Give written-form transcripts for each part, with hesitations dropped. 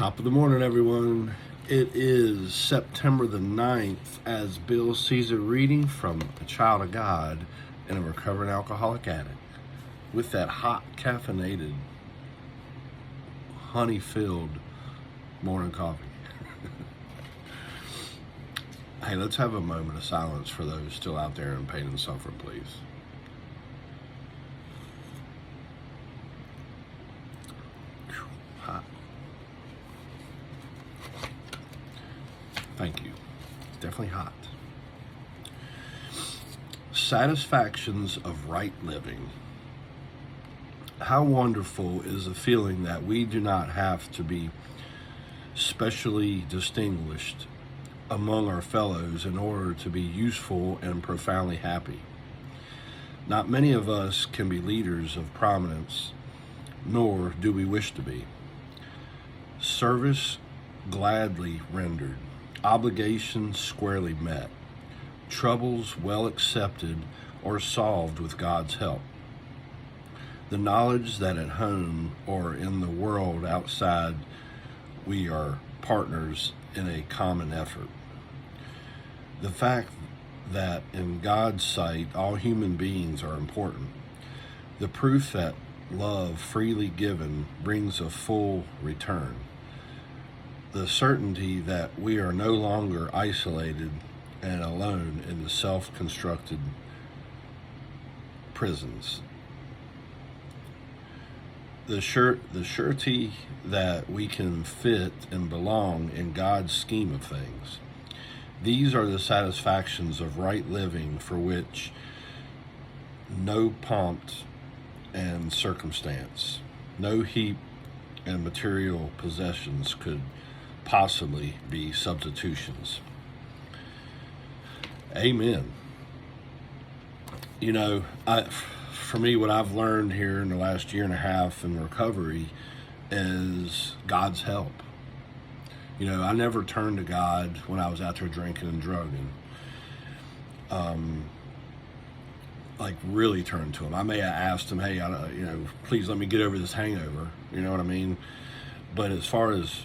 Top of the morning, everyone. It is September the 9th as Bill sees a reading from a child of God and a recovering alcoholic addict with that hot, caffeinated, honey-filled morning coffee. Hey, let's have a moment of silence for those still out there in pain and suffering, please. Hot. Thank you. It's definitely hot. Satisfactions of right living. How wonderful is the feeling that we do not have to be specially distinguished among our fellows in order to be useful and profoundly happy. Not many of us can be leaders of prominence, nor do we wish to be. Service gladly rendered, obligations squarely met, troubles well accepted or solved with God's help. The knowledge that at home or in the world outside we are partners in a common effort. The fact that in God's sight all human beings are important. The proof that love freely given brings a full return. The certainty that we are no longer isolated and alone in the self-constructed prisons. The surety that we can fit and belong in God's scheme of things. These are the satisfactions of right living for which no pomp and circumstance, no heap and material possessions could possibly be substitutions. Amen. You know, for me, what I've learned here in the last year and a half in recovery is God's help. You know, I never turned to God when I was out there drinking and drugging. Like really turned to Him. I may have asked Him, hey, please let me get over this hangover. You know what I mean? But as far as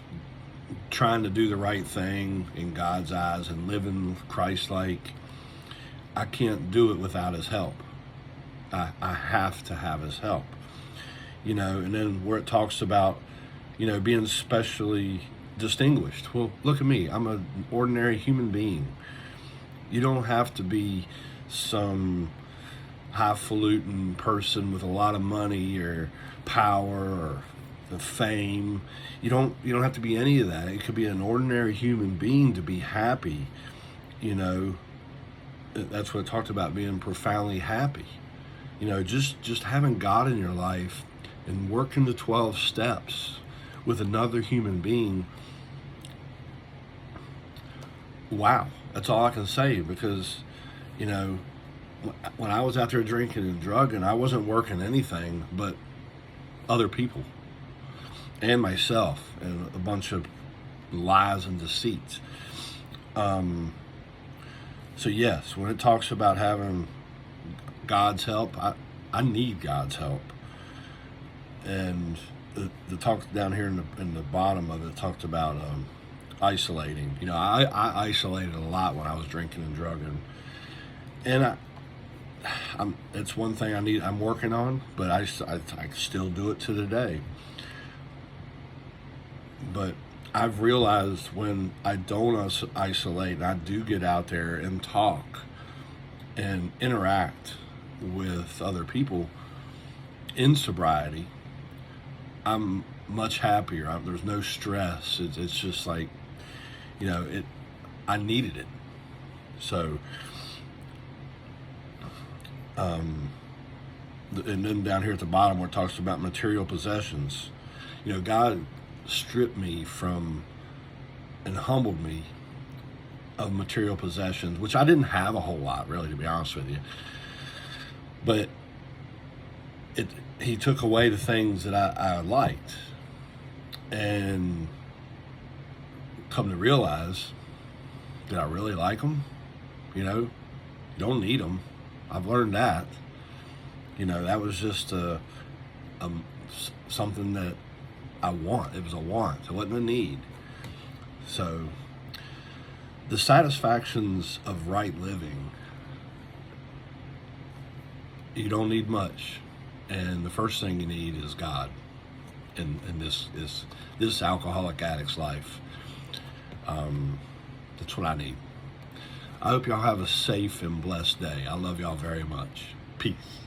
trying to do the right thing in God's eyes and living Christ-like, I can't do it without His help. I have to have His help. You know, and then where it talks about, you know, being specially distinguished. Well, look at me. I'm an ordinary human being. You don't have to be some highfalutin person with a lot of money or power or the fame. You don't have to be any of that. It could be an ordinary human being to be happy. You know, that's what it talked about, being profoundly happy. You know, just having God in your life and working the 12 steps with another human being. Wow, that's all I can say, because, you know, when I was out there drinking and drugging, I wasn't working anything but other people and myself and a bunch of lies and deceits. So yes, when it talks about having God's help, I need God's help. And the talk down here in the bottom of it talked about isolating. You know, I isolated a lot when I was drinking and drugging, and it's one thing I'm working on, but I still do it to today. But I've realized when I don't isolate, and I do get out there and talk and interact with other people in sobriety, I'm much happier. There's no stress. It's just like, you know, I needed it. So, and then down here at the bottom where it talks about material possessions, you know, God stripped me from and humbled me of material possessions, which I didn't have a whole lot, really, to be honest with you. But He took away the things that I liked, and come to realize, did I really like them? You know, you don't need them. I've learned that. You know, that was just something that I want. It was a want. It wasn't a need. So the satisfactions of right living, you don't need much. And the first thing you need is God in this alcoholic addict's life. That's what I need. I hope y'all have a safe and blessed day. I love y'all very much. Peace.